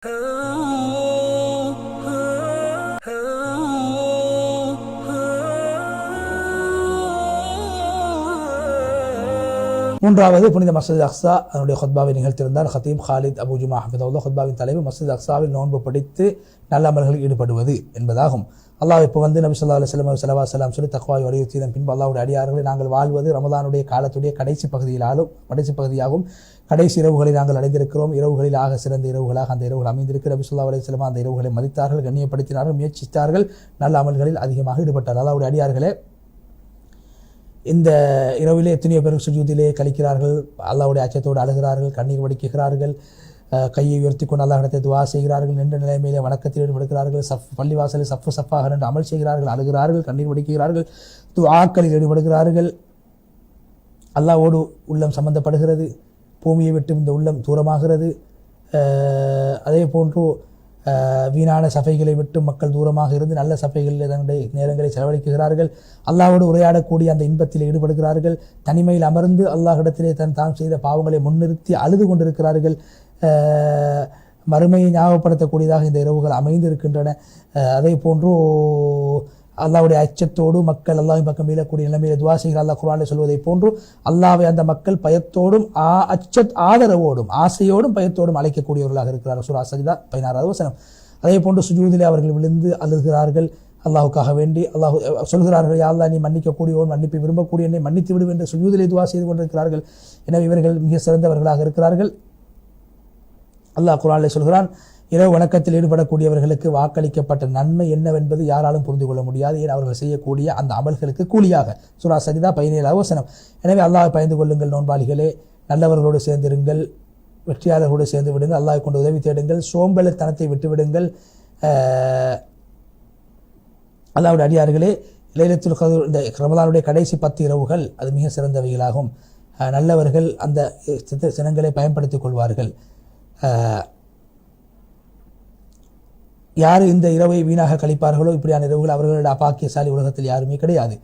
மூன்றாவது புனித மஸ்ஜித் அக்ஸா அதனுடைய ஹுத்பாவை நிகழ்த்தியிருந்தார் ஹத்தீப் ஹாலித் அபு ஜுமா ஹஃபிதஹுல்லாஹ். ஹுத்பாவின் தலைவு மஸ்ஜித் அக்ஸாவில் நோன்பு படித்து நல்ல அமல்களில் ஈடுபடுவது என்பதாகும். அல்லாஹ் இப்போ நபி ஸல்லல்லாஹு அலைஹி வஸல்லம் ஸலவாத் சொல்லி தக்வாவை வலியுறுத்தியதன் பின்பு அல்லாஹ்வுடைய அடியார்களை நாங்கள் வாழ்வது ரமலானுடைய காலத்துடைய கடைசி பகுதியாகும். கடைசி இரவுகளை நாங்கள் அடைந்திருக்கிறோம். இரவுகளில் ஆக சிறந்த இரவுகளாக அந்த இரவுகள் அமைந்திருக்கிற நபி ஸல்லல்லாஹு அலைஹி வஸல்லம் அந்த இரவுகளை மதித்தார்கள், கண்ணியப்படுத்தினார்கள், முயற்சித்தார்கள், நல்ல அமல்களில் அதிகமாக ஈடுபட்டார். அல்லாஹ்வுடைய அடியார்களே, இந்த இரவிலே எத்தனையோ பேர் சுஜூதிலே கழிக்கிறார்கள், அல்லாஹ்வுடைய அச்சத்தோடு அழுகிறார்கள், கண்ணீர் வடிக்கிறார்கள், கையை உயர்த்தி கொண்டு அல்லாஹ்விடத்தை துஆ செய்கிறார்கள், நின்ற நிலைமையிலே வணக்கத்தில் ஈடுபடுகிறார்கள், பள்ளிவாசலில் சஃப்பாக நின்று அமல் செய்கிறார்கள், அழுகிறார்கள், கண்ணீர் வடிக்கிறார்கள், துஆக்களில் ஈடுபடுகிறார்கள். அல்லாஹ்வோடு உள்ளம் சம்பந்தப்படுகிறது, பூமியை விட்டு இந்த உள்ளம் தூரமாகிறது. அதே போன்று வீணான சபைகளை விட்டு மக்கள் தூரமாக இருந்து நல்ல சபைகளில் தன்னுடைய நேரங்களை செலவழிக்கிறார்கள். அல்லாஹ்வோடு உரையாடக்கூடிய அந்த இன்பத்தில் ஈடுபடுகிறார்கள். தனிமையில் அமர்ந்து அல்லாஹ்விடத்திலே தாம் செய்த பாவங்களை முன்னிறுத்தி அழுது கொண்டிருக்கிறார்கள். மறுமையை ஞாபகப்படுத்தக்கூடியதாக இந்த இரவுகள் அமைந்திருக்கின்றன. அதே போன்று அல்லாஹ்வுடைய அச்சத்தோடு மக்கள் அல்லாஹ்வின் பக்கம் மீளக்கூடிய நிலைமையில துஆ செய்கிற அல்லாஹ் குர்ஆனில் சொல்வதை போன்று அல்லாஹ்வை அந்த மக்கள் பயத்தோடும் ஆதரவோடும் ஆசையோடும் பயத்தோடும் அழைக்கக்கூடியவர்களாக இருக்கிறார்கள். சூரா சஜ்தா 16வது வசனம். அதே போன்று சுஜூதிலே அவர்கள் விழுந்து அழுகிறார்கள். அல்லாஹுக்காக வேண்டி அல்லாஹ் சொல்கிறார்கள், யா அல்லாஹ் நீ மன்னிக்கக்கூடியவன், மன்னிப்பை விரும்பக்கூடிய என்னை மன்னித்து விடும் என்று சுஜூதிலே துஆ செய்து கொண்டிருக்கிறார்கள். எனவே இவர்கள் மிக சிறந்தவர்களாக இருக்கிறார்கள். அல்லாஹ் குர்ஆனில் சொல்கிறான், இரவு வணக்கத்தில் ஈடுபடக்கூடியவர்களுக்கு வாக்களிக்கப்பட்ட நன்மை என்னவென்பது யாராலும் புரிந்து கொள்ள முடியாது, ஏன் அவர்கள் செய்யக்கூடிய அந்த அமல்களுக்கு கூலியாக. சூரா சஜ்தா 17வது வசனம். எனவே அல்லாஹ்வை பயந்து கொள்ளுங்கள் நோன்பாளிகளே, நல்லவர்களோடு சேர்ந்திருங்கள், வெற்றியாளர்களோடு சேர்ந்து விடுங்கள், அல்லாஹ்வை கொண்டு உதவி தேடுங்கள், சோம்பேறித்தனத்தை விட்டுவிடுங்கள். அல்லாஹ்வுடைய அடியார்களே, லைலத்துல் கத்ர் இந்த ரமலானுடைய கடைசி 10 இரவுகள் அது மிக சிறந்தவைகளாகும். நல்லவர்கள் அந்த சினங்களை பயன்படுத்திக் கொள்வார்கள். யார் இந்த இரவை வீணாக கழிப்பார்களோ, இப்படியான இரவுகள் அவர்களுடைய அபாக்கியசாலி உலகத்தில் யாருமே கிடையாது.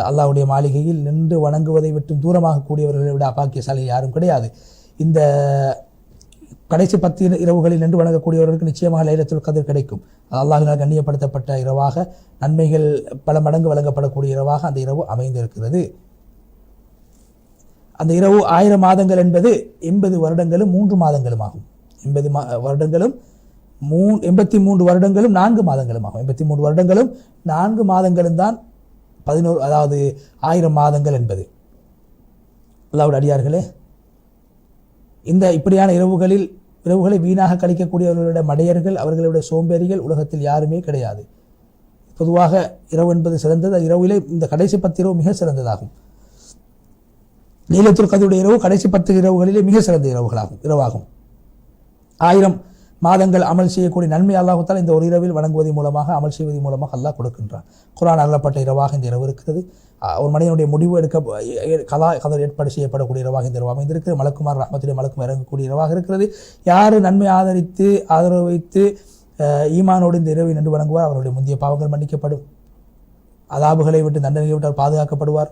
அல்லாஹ்வுடைய மாளிகையில் நின்று வணங்குவதை விட்டு தூரமாக கூடியவர்களை விட அபாக்கியசாலி யாரும் கிடையாது. இந்த கடைசி 10 இரவுகளில் நின்று வணங்கக்கூடியவர்களுக்கு நிச்சயமாக லைலத்துல் கத்ர் கிடைக்கும். அல்லாஹ்வினால் கண்ணியப்படுத்தப்பட்ட இரவாக, நன்மைகள் பல மடங்கு வழங்கப்படக்கூடிய இரவாக அந்த இரவு அமைந்திருக்கிறது. அந்த இரவு 1000 மாதங்கள் என்பது 80 வருடங்களும் 3 மாதங்களும் ஆகும். 83 வருடங்களும் 4 மாதங்களும் ஆகும். 83 வருடங்களும் 4 மாதங்களும் தான் 11, அதாவது 1000 மாதங்கள் என்பது. அல்லாஹ்வுடைய அடியார்களே, இந்த இப்படியான இரவுகளை வீணாக கழிக்கக்கூடியவர்களுடைய மடையர்கள், அவர்களுடைய சோம்பேறிகள் உலகத்தில் யாருமே கிடையாது. பொதுவாக இரவு என்பது சிறந்தது. இரவிலே இந்த கடைசி 10 இரவு மிக சிறந்ததாகும். லைலத்துல் கத்ருடைய இரவு கடைசி 10 இரவுகளிலே மிக சிறந்த இரவாகும். 1000 மாதங்கள் அமல் செய்யக்கூடிய நன்மை அல்லாஹ் தஆலா இந்த ஒரு இரவில் வணங்குவதன் மூலமாக, அமல் செய்வதன் மூலமாக அல்லாஹ் கொடுக்கின்றான். குர்ஆன் அருளப்பட்ட இரவாக இந்த இரவு இருக்கிறது. ஒரு மனிதனுடைய முடிவு கதர் ஏற்பாடு செய்யப்படக்கூடிய இரவாக இந்த இரவு அமைந்திருக்கிறது. மலக்குமார் ரஹ்மத்துடைய மலக்கும் இறங்கக்கூடிய இரவாக இருக்கிறது. யார் நன்மை ஆதரவு வைத்து ஈமானோடு இந்த இரவை நின்று வணங்குவார், அவருடைய முந்தைய பாவங்கள் மன்னிக்கப்படும். அதாபுகளை விட்டு, தண்டனைகளை விட்டு அவர் பாதுகாக்கப்படுவார்,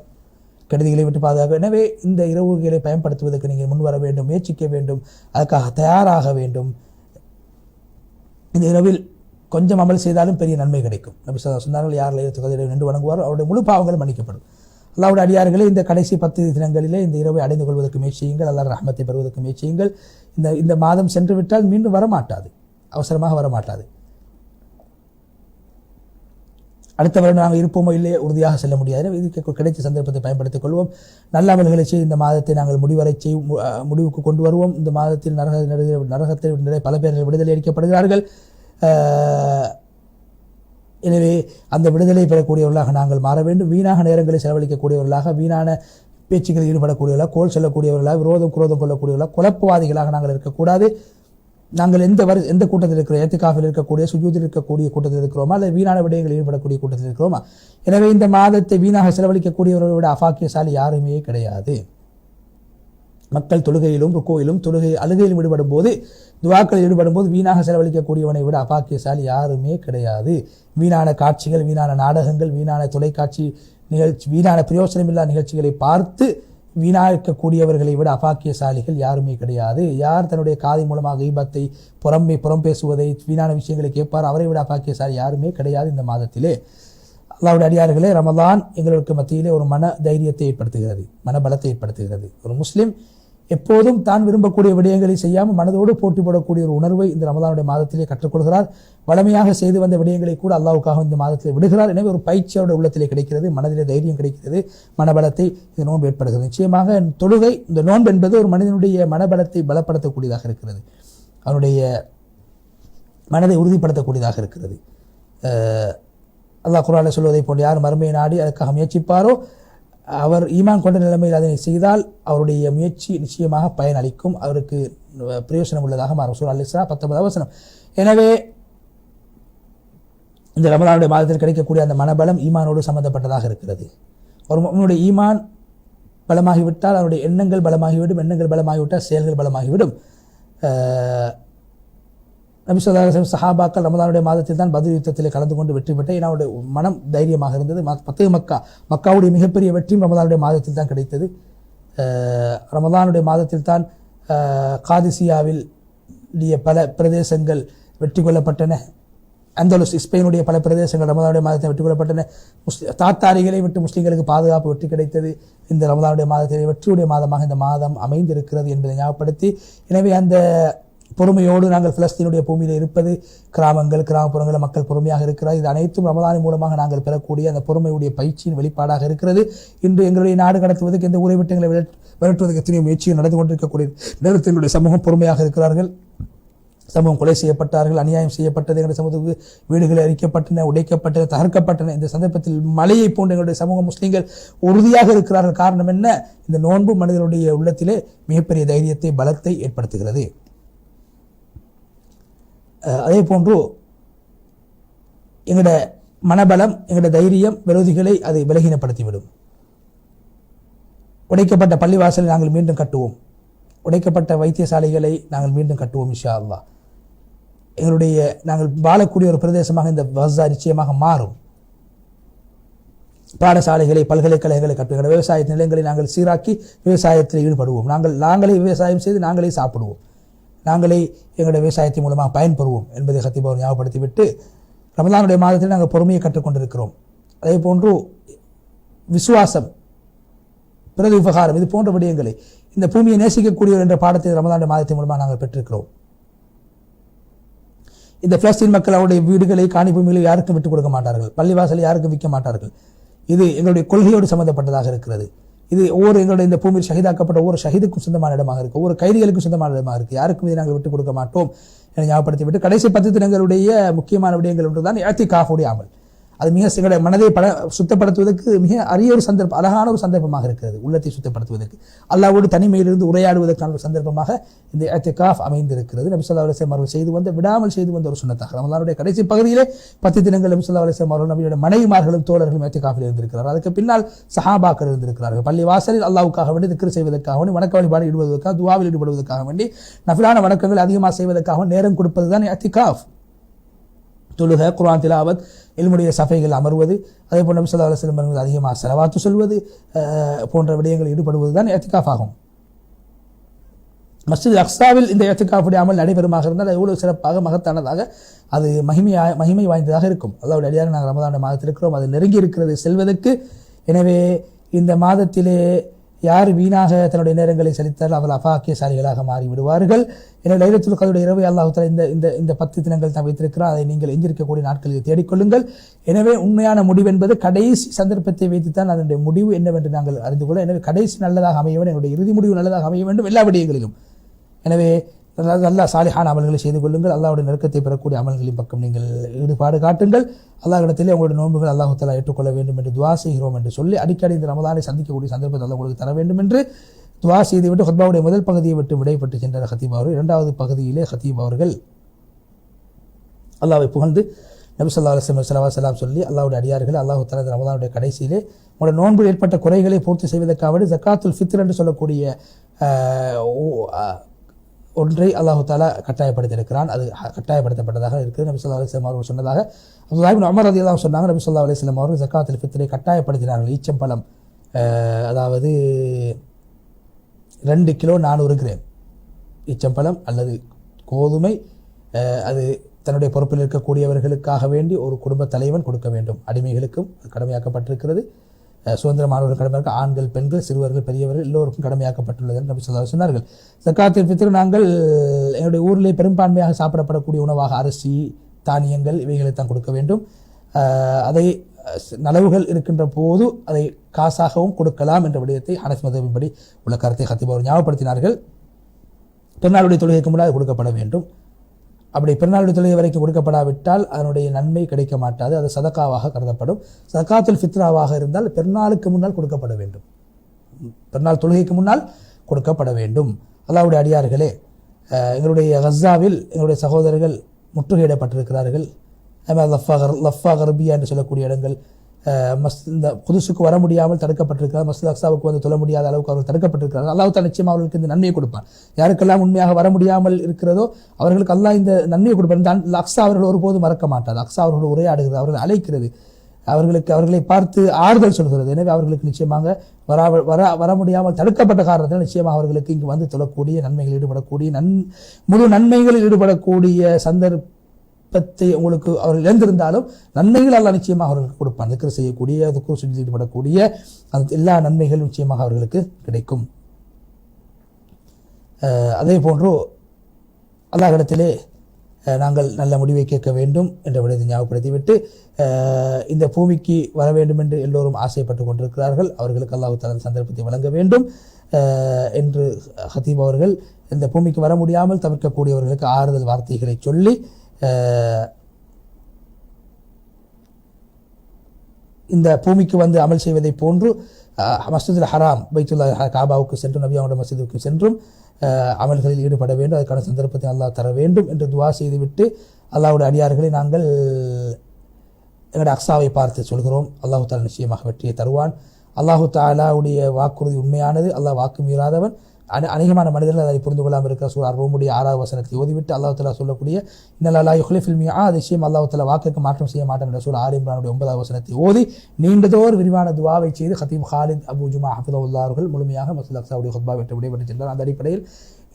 கெடுதிகளை விட்டு பாதுகாக்க. எனவே இந்த இரவுகளை பயன்படுத்துவதற்கு நீங்கள் முன்வர வேண்டும், முயற்சிக்க வேண்டும், அதற்காக தயாராக வேண்டும். இந்த இரவில் கொஞ்சம் அமல் செய்தாலும் பெரிய நன்மை கிடைக்கும். நபி ஸல்லல்லாஹு அலைஹி வஸல்லம் சொன்னார்கள், யார் லைலத்துல் கத்ரை நின்று வணங்குவார் அவருடைய முழு பாவங்கள் மன்னிக்கப்படும். அல்லாஹ்வுடைய அடியார்களே, இந்த கடைசி 10 தினங்களிலே இந்த இரவை அடைந்து கொள்வதற்கு முயற்சியுங்கள். அல்லாஹ் ரஹ்மத்தை பெறுவதற்கு முயற்சியுங்கள். இந்த மாதம் சென்று விட்டால் மீண்டும் வரமாட்டாது, அவசரமாக வரமாட்டாது. அடுத்த வருடம் நாங்கள் இருப்போமோ இல்லையே உறுதியாக செல்ல முடியாது. இதுக்கு கிடைத்த சந்தர்ப்பத்தை பயன்படுத்திக் கொள்வோம். நல்ல அமல்களை செய்து இந்த மாதத்தை நாங்கள் முடிவுக்கு கொண்டு வருவோம். இந்த மாதத்தில் நரகத்தில் பல பேர்கள் விடுதலை அளிக்கப்படுகிறார்கள். எனவே அந்த விடுதலை பெறக்கூடியவர்களாக நாங்கள் மாற வேண்டும். வீணாக நேரங்களை செலவழிக்கக்கூடியவர்களாக, வீணான பேச்சுக்களில் ஈடுபடக்கூடியவர்களாக, கோல் சொல்லக்கூடியவர்களாக, குரோதம் கொள்ளக்கூடியவர்களாக, குழப்பவாதிகளாக நாங்கள் இருக்கக்கூடாது. நாங்கள் எந்த கூட்டத்தில் இருக்கிறோம்? இத்திகாஃபில் இருக்கக்கூடிய, சுஜூதில் இருக்கக்கூடிய கூட்டத்தில் இருக்கிறோமா, அல்லது வீணான விடயங்களில் ஈடுபடக்கூடிய கூட்டத்தில் இருக்கிறோமா? எனவே இந்த மாதத்தை வீணாக செலவழிக்கக்கூடியவர்களை விட அபாக்கியசாலி யாருமே கிடையாது. மக்கள் தொழுகையிலும் ருக்குவிலும் அழுகையிலும் ஈடுபடும் போது, துஆக்களில் ஈடுபடும் போது வீணாக செலவழிக்கக்கூடியவனை விட அபாக்கியசாலி யாருமே கிடையாது. வீணான காட்சிகள், வீணான நாடகங்கள், வீணான தொலைக்காட்சி நிகழ்ச்சி, வீணான பிரயோசனமில்லா நிகழ்ச்சிகளை பார்த்து வீணாக்கக்கூடியவர்களை விட அபாக்கியசாலிகள் யாருமே கிடையாது. யார் தன்னுடைய காதை மூலமாக கீபத்தை புறம் பேசுவதை வீணான விஷயங்களை கேட்பார், அவரை விட அபாக்கியசாலி யாருமே கிடையாது. இந்த மாதத்திலே அல்லாஹ்வுடைய அடியார்களே, ரமலான் எங்களுக்கு மத்தியிலே ஒரு மன தைரியத்தை ஏற்படுத்துகிறது, மனபலத்தை ஏற்படுத்துகிறது. ஒரு முஸ்லிம் எப்போதும் தான் விரும்பக்கூடிய விடயங்களை செய்யாமல் மனதோடு போட்டி போடக்கூடிய ஒரு உணர்வை இந்த ரமலானுடைய மாதத்திலே கற்றுக்கொள்கிறார். வளமையாக செய்து வந்த விடயங்களை கூட அல்லாஹ்வுக்காக இந்த மாதத்திலே விடுகிறார். எனவே ஒரு பயிற்சியோட உள்ளத்திலே கிடைக்கிறது, மனதிலே தைரியம் கிடைக்கிறது, மனபலத்தை இந்த நோன்பு ஏற்படுகிறது. நிச்சயமாக தொழுகை, இந்த நோன்பு என்பது ஒரு மனிதனுடைய மனபலத்தை பலப்படுத்தக்கூடியதாக இருக்கிறது, அவனுடைய மனதை உறுதிப்படுத்தக்கூடியதாக இருக்கிறது. அல்லாஹ் குர்ஆனில் சொல்வதை போன்று யார் மறுமையை நாடி அதற்காக முயற்சிப்பாரோ அவர் ஈமான் கொண்ட நிலைமையில் அதனை செய்தால் அவருடைய முயற்சி நிச்சயமாக பயனளிக்கும், அவருக்கு பிரயோசனம் உள்ளதாக மாறும். சூரா அல்-இஸ்ரா 19வது வசனம். எனவே இந்த ரமலானுடைய மாதத்தில் கிடைக்கக்கூடிய அந்த மனபலம் ஈமானோடு சம்பந்தப்பட்டதாக இருக்கிறது. ஒரு முஃமினுடைய ஈமான் பலமாகிவிட்டால் அவருடைய எண்ணங்கள் பலமாகிவிடும், எண்ணங்கள் பலமாகிவிட்டால் செயல்கள் பலமாகிவிடும். நபி ஸல்லல்லாஹு அலைஹி வஸல்லம் சஹாபாக்கள் ரமலானுடைய மாதத்தில் தான் பத்ர் யுத்தத்திலே கலந்து கொண்டு வெற்றி பெற்ற அவருடைய மனம் தைரியமாக இருந்தது. மக்காவுடைய மிகப்பெரிய வெற்றியும் ரமலானுடைய மாதத்தில் தான் கிடைத்தது. ரமலானுடைய மாதத்தில் தான் காதிசியாவில் பல பிரதேசங்கள் வெற்றி கொள்ளப்பட்டன. அந்தலுஸ் ஸ்பெயினுடைய பல பிரதேசங்கள் ரமலானுடைய மாதத்தில் வெற்றி கொள்ளப்பட்டன. தாத்தாரிகளை விட்டு முஸ்லீம்களுக்கு பாதுகாப்பு வெற்றி கிடைத்தது. இந்த ரமலானுடைய மாதத்தில் வெற்றியுடைய மாதமாக இந்த மாதம் அமைந்திருக்கிறது என்பதை ஞாபகப்படுத்தி, எனவே அந்த பொறுமையோடு நாங்கள் பிலஸ்தீனுடைய பூமியில் இருப்பது, கிராமங்கள் கிராமப்புறங்களில் மக்கள் பொறுமையாக இருக்கிறார், இது அனைத்தும் ரமலானின் மூலமாக நாங்கள் பெறக்கூடிய அந்த பொறுமையுடைய பயிற்சியின் வெளிப்பாடாக இருக்கிறது. இன்று எங்களுடைய நாடு கடத்துவதற்கு, இந்த ஊரை விட்டங்களை விரட்டுவதற்கு எத்தனையோ முயற்சிகள் நடந்து கொண்டிருக்கக்கூடிய நேரத்தில் எங்களுடைய சமூகம் பொறுமையாக இருக்கிறார்கள். சமூகம் கொலை செய்யப்பட்டார்கள், அநியாயம் செய்யப்பட்டது, எங்களுடைய சமூகத்துக்கு வீடுகளை அரிக்கப்பட்டன, உடைக்கப்பட்டன, தகர்க்கப்பட்டன. இந்த சந்தர்ப்பத்தில் மலையை போன்ற எங்களுடைய சமூக முஸ்லீம்கள் உறுதியாக இருக்கிறார்கள். காரணம் என்ன? இந்த நோன்பு மனிதனுடைய உள்ளத்திலே மிகப்பெரிய தைரியத்தை, பலத்தை ஏற்படுத்துகிறது. அதே போன்று எங்களோட மனபலம், எங்களோட தைரியம் விரோதிகளை அதை விலகினப்படுத்திவிடும். உடைக்கப்பட்ட பள்ளிவாசலை நாங்கள் மீண்டும் கட்டுவோம், உடைக்கப்பட்ட வைத்தியசாலைகளை நாங்கள் மீண்டும் கட்டுவோம் இன்ஷா அல்லாஹ். நாங்கள் வாழக்கூடிய ஒரு பிரதேசமாக இந்த வஸா நிச்சயமாக மாறும். பாடசாலைகளை, பல்கலைக்கழகங்களை கட்டுவோம். விவசாய நிலங்களை நாங்கள் சீராக்கி விவசாயத்தில் ஈடுபடுவோம். நாங்களே விவசாயம் செய்து நாங்களே சாப்பிடுவோம், நாங்களே எங்களுடைய விவசாயத்தின் மூலமாக பயன்பெறுவோம் என்பதை ஹத்தீப் அவர் ஞாபகப்படுத்திவிட்டு, ரமலானுடைய மாதத்தில் நாங்கள் பொறுமையை கற்றுக்கொண்டிருக்கிறோம். அதே போன்று விசுவாசம், பிறகு உபகாரம், இது போன்ற விடயங்களை, இந்த பூமியை நேசிக்கக்கூடியவர் என்ற பாடத்தை ரமலானுடைய மாதத்தின் மூலமாக நாங்கள் பெற்றிருக்கிறோம். இந்த பிலஸ்தீன் மக்கள் அவருடைய வீடுகளை, காணி பூமிகளை யாருக்கும் விட்டுக் கொடுக்க மாட்டார்கள், பள்ளிவாசலை யாருக்கும் விற்க மாட்டார்கள். இது எங்களுடைய கொள்கையோடு சம்பந்தப்பட்டதாக இருக்கிறது. இது எங்களுடைய இந்த பூமியில் ஷஹீதாக்கப்பட்ட ஒவ்வொரு ஷஹீதுக்கும் சொந்தமான இடமாக இருக்குது, ஒவ்வொரு கைதிகளுக்கும் சொந்தமான இடமாக இருக்குது. யாருக்கும் இதை நாங்கள் விட்டுக் கொடுக்க மாட்டோம் என ஞாபகப்படுத்திவிட்டு, கடைசி 10 தினங்களுடைய முக்கியமான விடயங்கள் ஒன்றுதான் இஅ்திகாஃபுடைய அமல். அது மிக எங்களுடைய மனதை சுத்தப்படுத்துவதற்கு மிக அரிய ஒரு சந்தர்ப்பம், அழகான ஒரு சந்தர்ப்பமாக இருக்கிறது. உள்ளத்தை சுத்தப்படுத்துவதற்கு, அல்லாஹ்வோடு தனிமையிலிருந்து உரையாடுவதற்கான ஒரு சந்தர்ப்பமாக இந்த இஅ்திகாஃப் அமைந்திருக்கிறது. நபி ஸல்லல்லாஹு அலைஹி வஸல்லம் அவர்கள் விடாமல் செய்து வந்த ஒரு சுன்னத்தாக ரமலானுடைய கடைசி பகுதியிலே 10 தினங்கள் நபி ஸல்லல்லாஹு அலைஹி வஸல்லம் அவர்கள் நபியுடைய மனைவிமார்களும் தோழர்களும் இஅ்திகாஃபில் இருந்திருக்கிறார்கள். அதுக்கு பின்னால் சஹாபாக்கள் இருந்திருக்கிறார்கள். பள்ளி வாசலில் அல்லாஹ்வுக்காக வேண்டி திக்ர் செய்வதற்காக வேண்டி, வணக்க வழிபாடு ஈடுபடுவதற்காக, துஆவில் ஈடுபடுவதற்காக வேண்டி, நஃபிலான வணக்கங்கள் அதிகமாக செய்வதற்காக நேரம் கொடுப்பதுதான் இஅ்திகாஃப். தொழுகை, குர்ஆன் திலாவத், இல்முடைய சஃபைகள் அமர்வது, அதே போல் நபி ஸல்லல்லாஹு அலைஹி வஸல்லம் அதிகமாக ஸலவாத்து சொல்வது போன்ற விடயங்களில் ஈடுபடுவது தான் இஅ்திகாஃப் ஆகும். மஸ்ஜித் அக்ஸாவில் இந்த இஅ்திகாஃபுடைய அமல் நடைபெறுமாக இருந்தால் அது எவ்வளவு சிறப்பாக, மகத்தானதாக, அது மகிமை வாய்ந்ததாக இருக்கும். அல்லாஹ்வுடைய அடியார்கள் நாங்கள் ரமலானுடைய மாதத்தில் இருக்கிறோம், அது நெருங்கி இருக்கிறது செல்வதற்கு. எனவே இந்த மாதத்திலே யார் வீணாக தன்னுடைய நேரங்களை செலுத்தால் அவர்கள் அபாக்கியசாலிகளாக மாறிவிடுவார்கள். எனவே லைலத்துல் கத்ருடைய இரவை அல்லாஹ் தஆலா இந்த 10 தினங்கள் தான் வைத்திருக்கிறார். அதை நீங்கள் எஞ்சிருக்கக்கூடிய நாட்களில் தேடிக்கொள்ளுங்கள். எனவே உண்மையான முடிவு என்பது கடைசி சந்தர்ப்பத்தை வைத்துத்தான் அதனுடைய முடிவு என்னவென்று நாங்கள் அறிந்து கொள்ள. எனவே கடைசி நல்லதாக அமைய வேண்டும், என்னுடைய இறுதி முடிவு நல்லதாக அமைய வேண்டும் எல்லா விடயங்களிலும். எனவே நல்ல சாலிஹான அமல்களை செய்து கொள்ளுங்கள். அல்லாஹ்வுடைய நெருக்கத்தை பெறக்கூடிய அமல்களின் பக்கம் நீங்கள் ஈடுபாடு காட்டுங்கள். அல்லாஹ்விடத்திலே உங்களுடைய நோன்புகள் அல்லாஹ் தஆலா ஏற்றுக்கொள்ள வேண்டும் என்று துஆ செய்கிறோம் என்று சொல்லி, அடிக்கடி இந்த ரமலானை சந்திக்கக்கூடிய சந்தர்ப்பத்தை அல்லாஹ் உங்களுக்கு தர வேண்டும் என்று துஆ செய்துவிட்டு ஹுத்பாவுடைய முதல் பகுதியை விட்டு விடைபெற்று சென்றார் ஹத்தீப் அவர்கள். இரண்டாவது பகுதியிலே ஹத்தீப் அவர்கள் அல்லாஹ்வை புகழ்ந்து நபி ஸல்லல்லாஹு அலைஹி வஸல்லம் ஸலவாத் ஸலாம் சொல்லி, அல்லாஹ்வுடைய அடியார்கள் அல்லாஹ் தஆலா ரமலானுடைய கடைசியிலே உங்களுடைய நோன்பு ஏற்பட்ட குறைகளை பூர்த்தி செய்வதற்காக ஜக்காத்துல் ஃபித்ர் என்று சொல்லக்கூடிய ஒன்றை அல்லாஹ் தஆலா கட்டாயப்படுத்தியிருக்கிறான். அது கட்டாயப்படுத்தப்பட்டதாக இருக்குது. நபி ஸல்லல்லாஹு அலைஹி வஸல்லம் அவர்கள் சொன்னதாக அப்துல்லாஹ் இப்னு உமர் ரலியல்லாஹு சொன்னாங்க, நபி ஸல்லல்லாஹு அலைஹி வஸல்லம் அவர்கள் ஜக்காத்துல் ஃபித்ரை கட்டாயப்படுத்தினார்கள். ஈச்சம்பழம், அதாவது 2 கிலோ 400 கிராம் ஈச்சம்பழம் அல்லது கோதுமை அது தன்னுடைய பொறுப்பில் இருக்கக்கூடியவர்களுக்காக வேண்டி ஒரு குடும்ப தலைவன் கொடுக்க வேண்டும். அடிமைகளுக்கும் கடமையாக்கப்பட்டிருக்கிறது, சுதந்திரமானவர்கள் கடமையாக, ஆண்கள் பெண்கள் சிறுவர்கள் பெரியவர்கள் எல்லோருக்கும் கடமையாக்கப்பட்டுள்ளது என்று நபி ஸல்லல்லாஹு அலைஹி வஸல்லம் சொன்னார்கள். ஸகாத்துல் ஃபித்ர் நாங்கள் என்னுடைய ஊரிலே பெரும்பான்மையாக சாப்பிடப்படக்கூடிய உணவாக அரிசி தானியங்கள் இவைகளை தான் கொடுக்க வேண்டும். அதை நலவுகள் இருக்கின்ற போது அதை காசாகவும் கொடுக்கலாம் என்ற விடயத்தை ஹனஃபி மதஹ்பின்படி உள்ள கருத்தை ஹத்தீப் அவர்கள் ஞாபகப்படுத்தினார்கள். பெருநாளுடைய தொழுகைக்கு முன்னால் கொடுக்கப்பட வேண்டும். அப்படி பெருநாளுடைய தொழுகை வரைக்கும் கொடுக்கப்படாவிட்டால் அதனுடைய நன்மை கிடைக்க மாட்டாது, அது சதக்காவாக கருதப்படும். சதக்காத்துல் ஃபித்ராவாக இருந்தால் பெருநாளுக்கு முன்னால் கொடுக்கப்பட வேண்டும், பெருநாள் தொழுகைக்கு முன்னால் கொடுக்கப்பட வேண்டும். அல்லாஹ்வுடைய அடியார்களே, எங்களுடைய கஸாவில் எங்களுடைய சகோதரர்கள் முற்றுகையிடப்பட்டிருக்கிறார்கள். லஃபா கர்பியா என்று சொல்லக்கூடிய இடங்கள், இந்த குதுசுக்கு வர முடியாமல் தடுக்கப்பட்டிருக்கிறார், மஸ்ஜித் அக்ஸாவுக்கு வந்து தொழ முடியாத அளவுக்கு அவர்கள் தடுக்கப்பட்டிருக்கிறார்கள். அல்லாஹ் தஆலா நிச்சயமாக அவர்களுக்கு இந்த நன்மையை கொடுப்பான். யாருக்கெல்லாம் உண்மையாக வர முடியாமல் இருக்கிறதோ அவர்களுக்கு அல்லாஹ் இந்த நன்மையை கொடுப்பான். இந்த அக்ஸா அவர்கள் ஒருபோதும் மறக்க மாட்டார். அக்ஸா அவர்கள் உரையாடுகிறது, அவர்கள் அழைக்கிறது, அவர்களை பார்த்து ஆறுதல் சொல்கிறது. எனவே அவர்களுக்கு நிச்சயமாக வர முடியாமல் தடுக்கப்பட்ட காரணத்தில் நிச்சயமாக அவர்களுக்கு இங்கு வந்து தொழக்கூடிய நன்மைகளில் ஈடுபடக்கூடிய முழு நன்மைகளில் ஈடுபடக்கூடிய சந்தர்ப்பத்தை உங்களுக்கு அவர்கள் இழந்திருந்தாலும் நன்மைகள் அல்லாஹ் நிச்சயமாக அவர்களுக்கு கொடுப்பான். திக்ர் செய்யக்கூடிய, திக்ர் செஞ்சு ஈடுபடக்கூடிய அந்த எல்லா நன்மைகளும் நிச்சயமாக அவர்களுக்கு கிடைக்கும். அதே போன்று அல்லாஹ்விடத்திலே நாங்கள் நல்ல முடிவை கேட்க வேண்டும் என்ற விடயத்தை ஞாபகப்படுத்திவிட்டு, இந்த பூமிக்கு வர வேண்டும் என்று எல்லோரும் ஆசைப்பட்டு கொண்டிருக்கிறார்கள். அவர்களுக்கு அல்லாஹ் தஆலா சந்தர்ப்பத்தை வழங்க வேண்டும் என்று ஹத்தீப் அவர்கள் இந்த பூமிக்கு வர முடியாமல் தவிர்க்கக்கூடியவர்களுக்கு ஆறுதல் வார்த்தைகளை சொல்லி இந்த பூமிக்கு வந்து அமல் செய்வதை போன்று மஸ்ஜிதுல் ஹராம் பைத்துல்லாஹ் காபாவுக்கு சென்றும் நபி அவருடைய மஸ்ஜிதுக்கு சென்றும் அமல்களில் ஈடுபட வேண்டும், அதுக்கான சந்தர்ப்பத்தை அல்லாஹ் தர வேண்டும் என்று துவா செய்துவிட்டு, அல்லாஹ்வுடைய அடியார்களை நாங்கள் எங்களுடைய அக்ஸாவை பார்த்து சொல்கிறோம். அல்லாஹு தஆலா நிச்சயமாக வெற்றியை தருவான். அல்லாஹு தஆலாவுடைய வாக்குறுதி உண்மையானது, அல்லாஹ் வாக்கு மீறாதவன். அநேகமான மனிதர்கள் அதை புரிந்து கொள்ளாமல் இருக்கிற சூரா ரூமுடைய 6வது வசனத்தை ஓதிவிட்டு அல்லாஹ் தஆலா சொல்லக்கூடிய இன்னல் லா யுக்லிஃபில் மிஆத், நிச்சயம் அல்லாஹ் தஆலா வாக்குக்கு மாற்றம் செய்ய மாட்டான் என்ற சூரா ஆல் இம்ரானுடைய 9வது வசனத்தை ஓதி நீண்டதோர் விரிவான துஆவை செய்து ஹத்தீப் ஹாலித் அபு ஜுமா ஹஃபிதஹுல்லாஹ் அவர்கள் முழுமையாக மஸ்ஜித் அக்ஸாவுடைய குத்பா விடைபெற்று சென்றார். அந்த அடிப்படையில்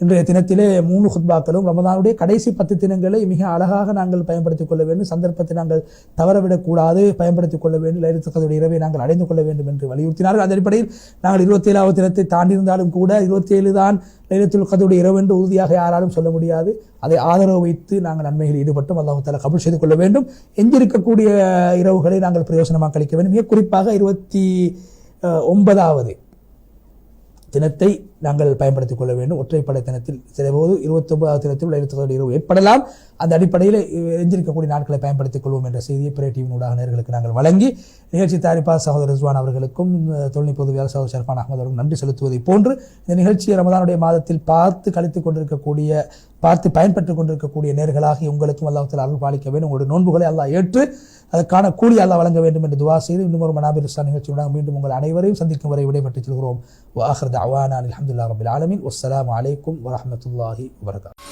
இன்றைய தினத்திலே 3 குத்பாக்களும் ரமதானுடைய கடைசி 10 தினங்களை மிக அழகாக நாங்கள் பயன்படுத்திக் கொள்ள வேண்டும். சந்தர்ப்பத்தை நாங்கள் தவறவிடக்கூடாது, பயன்படுத்திக் கொள்ள வேண்டும். லைலத்துல் கத்ருடைய இரவை நாங்கள் அடைந்து கொள்ள வேண்டும் என்று வலியுறுத்தினார்கள். அந்த அடிப்படையில் நாங்கள் 27வது தினத்தை தாண்டியிருந்தாலும் கூட 27 தான் லைலத்துல் கத்ருடைய இரவு என்று உறுதியாக யாராலும் சொல்ல முடியாது. அதை ஆதரவு வைத்து நாங்கள் நன்மைகளில் ஈடுபட்டும் அல்லாஹ் தஆலா கபூல் செய்து கொள்ள வேண்டும். எஞ்சிருக்கக்கூடிய இரவுகளை நாங்கள் பிரயோசனமாக கழிக்க வேண்டும். மிக குறிப்பாக 29வது தினத்தை நாங்கள் பயன்படுத்திக் கொள்ள வேண்டும். ஒற்றைப்படை தினத்தில் சிலபோது 29வது தினத்தில் லைலத்துல் கத்ர் இரவு ஏற்படலாம். அந்த அடிப்படையில் எஞ்சிருக்கக்கூடிய நாட்களை பயன்படுத்திக் கொள்வோம் என்ற செய்தியை பிரே டிவியின் ஊடாக நேயர்களுக்கு நாங்கள் வழங்கி, நிகழ்ச்சி தயாரிப்பாளர் சகோதரர் ரிஸ்வான் அவர்களுக்கும் தொழில்நுட்ப உதவியாளர் சகோதரர் ஷர்ஃபான் அஹ்மத் அவர்களுக்கும் நன்றி செலுத்துவதை போன்று இந்த நிகழ்ச்சியை ரமதானுடைய மாதத்தில் பார்த்து பயன்பெற்றுக் கொண்டிருக்கக்கூடிய நேர்களாகி உங்களுக்கும் அல்லாஹ் தஆலா அருள் பாலிக்க வேண்டும். உங்களுடைய நோன்புகளை அல்லாஹ் ஏற்று அதற்கான கூலி அல்லாஹ் வழங்க வேண்டும் என்று துஆ செய்து இன்னும் ஒரு மனாபிர் இஸ்லாம் நிகழ்ச்சியுடன் மீண்டும் உங்கள் அனைவரையும் சந்திக்கும் வரை விடைபெற்றுச் செல்கிறோம். வ ஆகிரு தஅவானா அல்ஹம்துலில்லாஹி ரப்பில் ஆலமீன். வஸ்ஸலாமு அலைக்கும் வரஹ்மத்துல்லாஹி வபரகாத்துஹு.